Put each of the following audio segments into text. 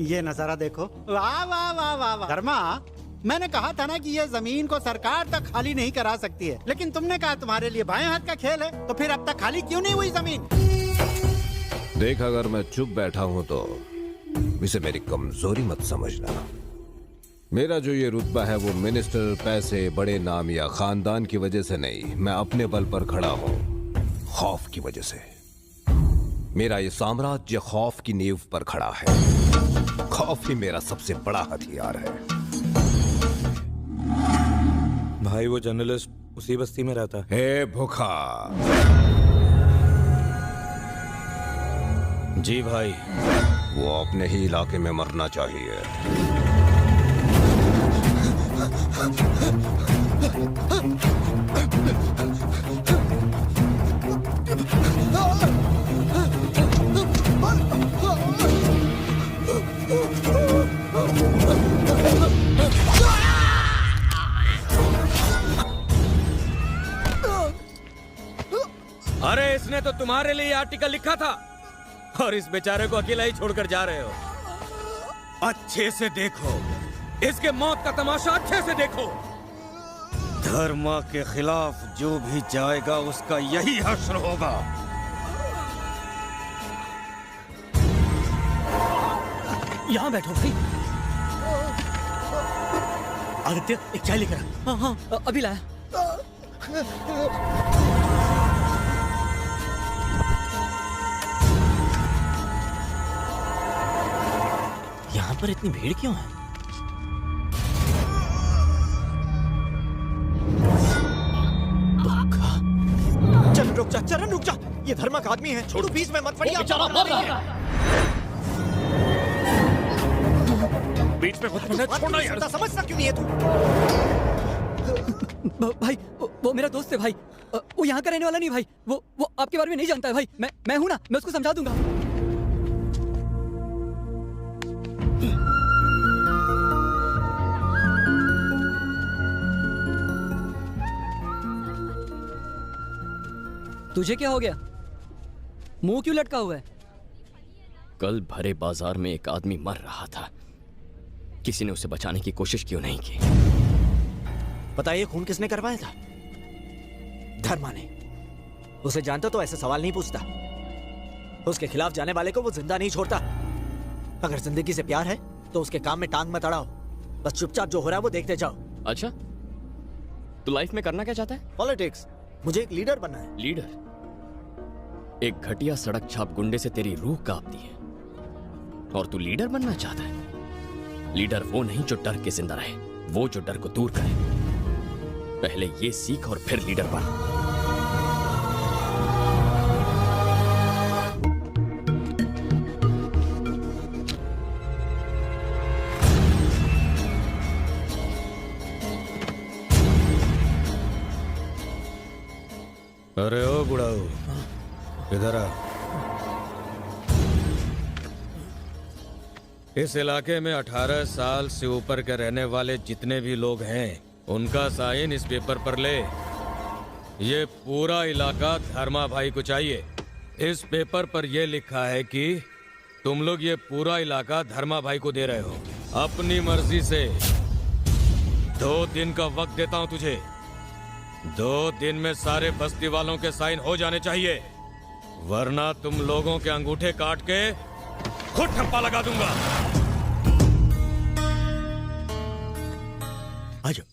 ये नजारा देखो, वाह वाह वाह वाह वाह। धर्मा, मैंने कहा था ना कि ये जमीन को सरकार तक खाली नहीं करा सकती है, लेकिन तुमने कहा तुम्हारे लिए बाएं हाथ का खेल है, तो फिर अब तक खाली क्यों नहीं हुई जमीन? देख, अगर मैं चुप बैठा हूं तो इसे मेरी कमजोरी मत समझना। मेरा जो ये रुतबा है वो मिनिस्टर, पैसे, बड़े नाम या खानदान की वजह से नहीं, मैं अपने बल पर खड़ा हूं, खौफ की वजह से। मेरा ये साम्राज्य खौफ की नींव पर खड़ा है। खौफ ही मेरा सबसे बड़ा हथियार है। भाई वो जर्नलिस्ट उसी बस्ती में रहता है। हे भूखा। जी भाई। वो अपने ही इलाके में मरना चाहिए। अरे इसने तो तुम्हारे लिए आर्टिकल लिखा था और इस बेचारे को अकेला ही छोड़कर जा रहे हो। अच्छे से देखो, इसके मौत का तमाशा अच्छे से देखो। धर्म के खिलाफ जो भी जाएगा उसका यही हश्र होगा। यहाँ बैठो भाई। आदित्य, एक चाय लेकर आ। हाँ हाँ, अभी लाया। यहाँ पर इतनी भीड़ क्यों है? चरण रुक जा, चरण रुक जा। ये धर्मा का आदमी है, छोड़ो, बीच में मत पड़िए। बीच में छोड़ना यार। समझता क्यों नहीं है तू? भाई वो मेरा दोस्त है भाई। वो यहाँ का रहने वाला नहीं भाई। वो आपके बारे में नहीं जानता है भाई। मैं हूँ ना, मैं उसको समझा दूंगा। तुझे क्या हो गया? मुंह क्यों लटका हुआ है? कल भरे बाजार में एक आदमी मर रहा था, किसी ने उसे बचाने की कोशिश क्यों नहीं की? बताइए, खून किसने करवाया था? धर्मा ने। उसे जानता तो ऐसे सवाल नहीं पूछता। उसके खिलाफ जाने वाले को वो जिंदा नहीं छोड़ता। अगर जिंदगी से प्यार है तो उसके काम में टांग मत अड़ाओ, बस चुपचाप जो हो रहा है वो देखते जाओ। अच्छा, तू लाइफ में करना क्या चाहता है? पॉलिटिक्स। मुझे एक लीडर बनना है। लीडर? एक घटिया सड़क छाप गुंडे से तेरी रूह कांपती है और तू लीडर बनना चाहता है? लीडर वो नहीं जो डर के जिंदा रहे, वो जो डर को दूर करे। पहले ये सीख और फिर लीडर बन। अरे ओ बुढ़ाऊ, इधर आ। इस इलाके में 18 साल से ऊपर के रहने वाले जितने भी लोग हैं, उनका साइन इस पेपर पर ले। ये पूरा इलाका धर्मा भाई को चाहिए। इस पेपर पर यह लिखा है कि तुम लोग ये पूरा इलाका धर्मा भाई को दे रहे हो, अपनी मर्जी से। 2 दिन का वक्त देता हूं तुझे। 2 दिन में सारे बस्ती वालों के साइन हो जाने चाहिए, वरना तुम लोगों के अंगूठे काट के खुद ठप्पा लगा दूंगा। आ जाओ।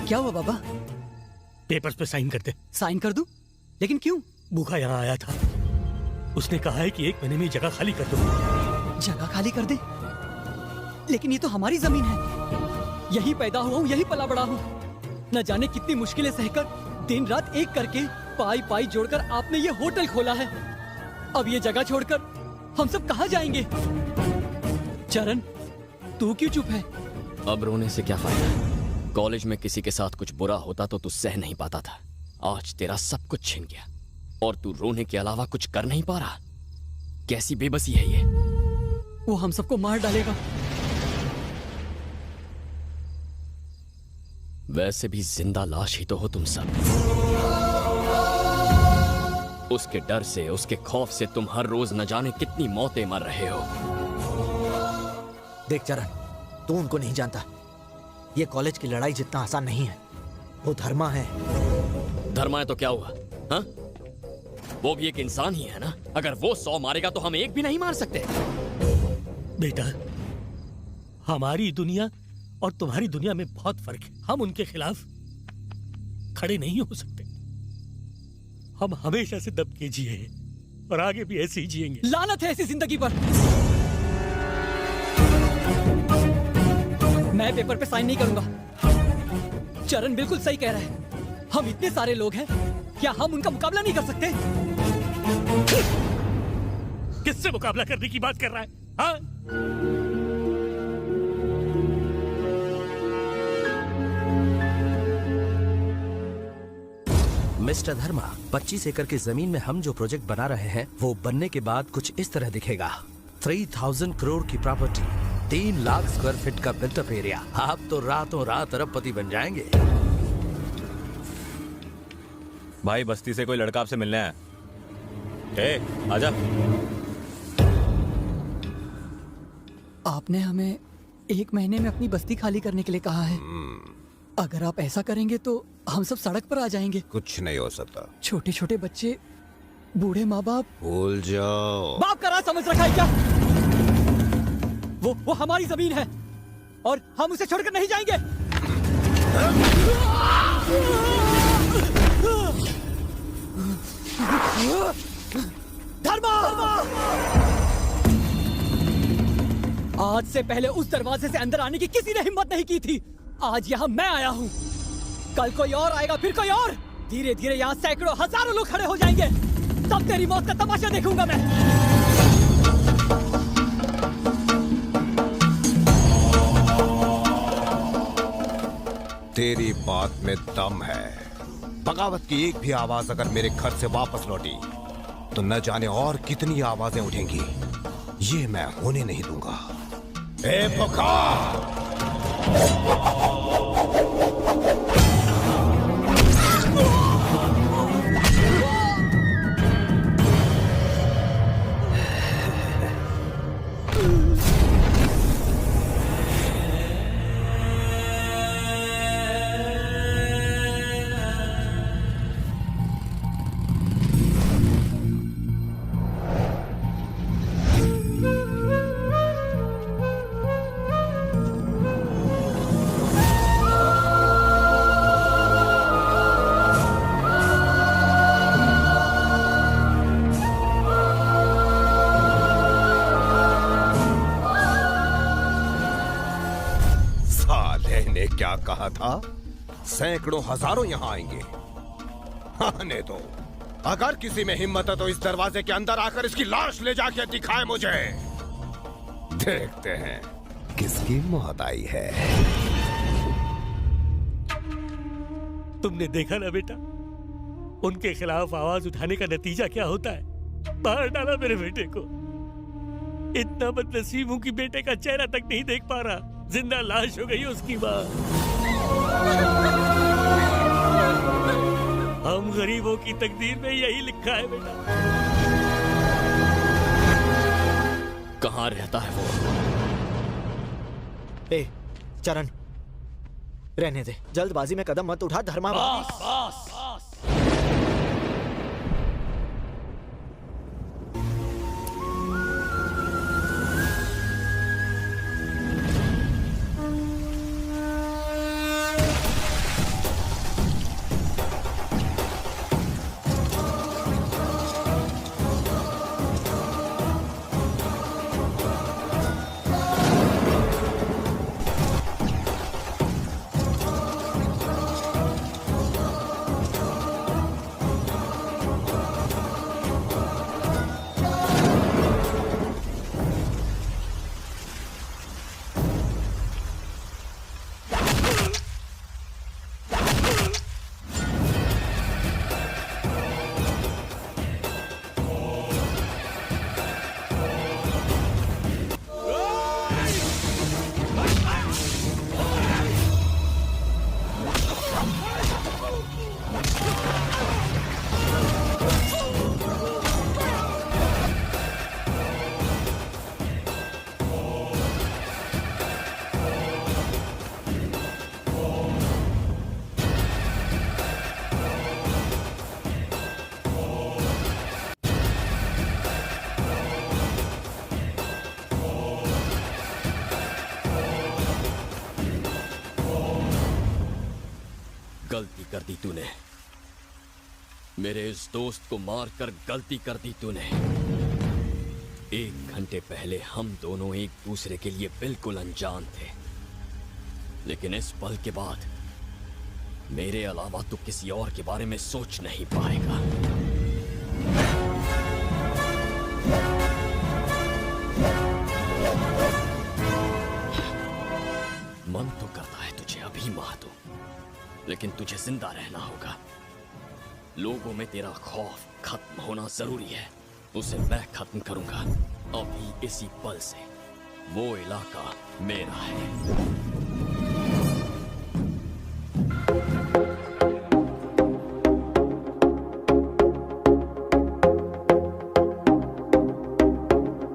क्या हुआ बाबा? पेपर्स पे साइन कर दे। साइन कर दूं? लेकिन क्यों? भूखा यहाँ आया था, उसने कहा है कि 1 महीने में ये जगह खाली कर दो। जगह खाली कर दे? लेकिन ये तो हमारी जमीन है, यही पैदा हुआ हूँ, यही पला बड़ा हूँ। न जाने कितनी मुश्किलें सहकर दिन रात एक करके पाई पाई जोड़कर आपने ये होटल खोला है। अब ये जगह छोड़कर हम सब कहाँ जाएंगे? चरण, तू क्यों चुप है? अब रोने से क्या फायदा? कॉलेज में किसी के साथ कुछ बुरा होता तो तू सह नहीं पाता था। आज तेरा सब कुछ छिन गया और तू रोने के अलावा कुछ कर नहीं पा रहा। कैसी बेबसी है ये? वो हम सबको मार डालेगा। वैसे भी जिंदा लाश ही तो हो तुम सब। उसके डर से, उसके खौफ से तुम हर रोज न जाने कितनी मौतें मर रहे हो। देख चरण, तू उनको नहीं जानता। ये कॉलेज की लड़ाई जितना आसान नहीं है। वो धर्मा है। धर्मा है तो क्या हुआ? हाँ? वो भी एक इंसान ही है ना। अगर वो 100 मारेगा तो हम एक भी नहीं मार सकते। बेटा, हमारी दुनिया और तुम्हारी दुनिया में बहुत फर्क है। हम उनके खिलाफ खड़े नहीं हो सकते। हम हमेशा से दब के जिए हैं और आगे भी ऐसे ही जिएंगे। लानत है ऐसी जिंदगी पर। मैं पेपर पे साइन नहीं करूंगा। चरण बिल्कुल सही कह रहा है। हम इतने सारे लोग हैं, क्या हम उनका मुकाबला नहीं कर सकते? किससे मुकाबला करने की बात कर रहा है? हाँ? मिस्टर धर्मा, 25 एकड़ की जमीन में हम जो प्रोजेक्ट बना रहे हैं वो बनने के बाद कुछ इस तरह दिखेगा। 3000 करोड़ की प्रॉपर्टी, 3 लाख स्क्वायर फीट का बिल्टअप एरिया। आप तो रातों रात अरबपति बन जाएंगे। भाई, बस्ती से कोई लड़का आपसे मिलने आया। आजा। आपने हमें 1 महीने में अपनी बस्ती खाली करने के लिए कहा है। अगर आप ऐसा करेंगे तो हम सब सड़क पर आ जाएंगे। कुछ नहीं हो सकता। छोटे छोटे बच्चे, बूढ़े माँ बाप। भूल जाओ। बाप का राज समझ रखा है क्या? वो हमारी जमीन है और हम उसे छोड़कर नहीं जाएंगे। धर्मा! आज से पहले उस दरवाजे से अंदर आने की किसी ने हिम्मत नहीं की थी। आज यहाँ मैं आया हूँ। कल कोई और आएगा, फिर कोई और। धीरे धीरे यहाँ सैकड़ों हजारों लोग खड़े हो जाएंगे। तब तेरी मौत का तमाशा देखूंगा मैं। तेरी बात में दम है। बगावत की एक भी आवाज अगर मेरे घर से वापस लौटी तो न जाने और कितनी आवाजें उठेंगी। ये मैं होने नहीं दूंगा। ए पुकार! क्या कहा था? सैकड़ों हजारों यहां आएंगे। आने दो। अगर किसी में हिम्मत है तो इस दरवाजे के अंदर आकर इसकी लाश ले जाके दिखाए मुझे। देखते हैं किसकी मौत आई है। तुमने देखा ना बेटा, उनके खिलाफ आवाज उठाने का नतीजा क्या होता है। मार डाला मेरे बेटे को। इतना बदनसीब हूं कि बेटे का चेहरा तक नहीं देख पा रहा। जिंदा लाश हो गई उसकी मां। हम गरीबों की तकदीर में यही लिखा है बेटा। कहां रहता है वो? ए चरण, रहने दे। जल्दबाजी में कदम मत उठा। धर्मा गलती कर दी तूने। मेरे इस दोस्त को मारकर गलती कर दी तूने। 1 घंटे पहले हम दोनों एक दूसरे के लिए बिल्कुल अनजान थे, लेकिन इस पल के बाद मेरे अलावा तू किसी और के बारे में सोच नहीं पाएगा। मन तो करता है तुझे अभी मार दूं, लेकिन तुझे जिंदा रहना होगा। लोगों में तेरा खौफ खत्म होना जरूरी है। उसे मैं खत्म करूंगा अभी इसी पल से। वो इलाका मेरा है।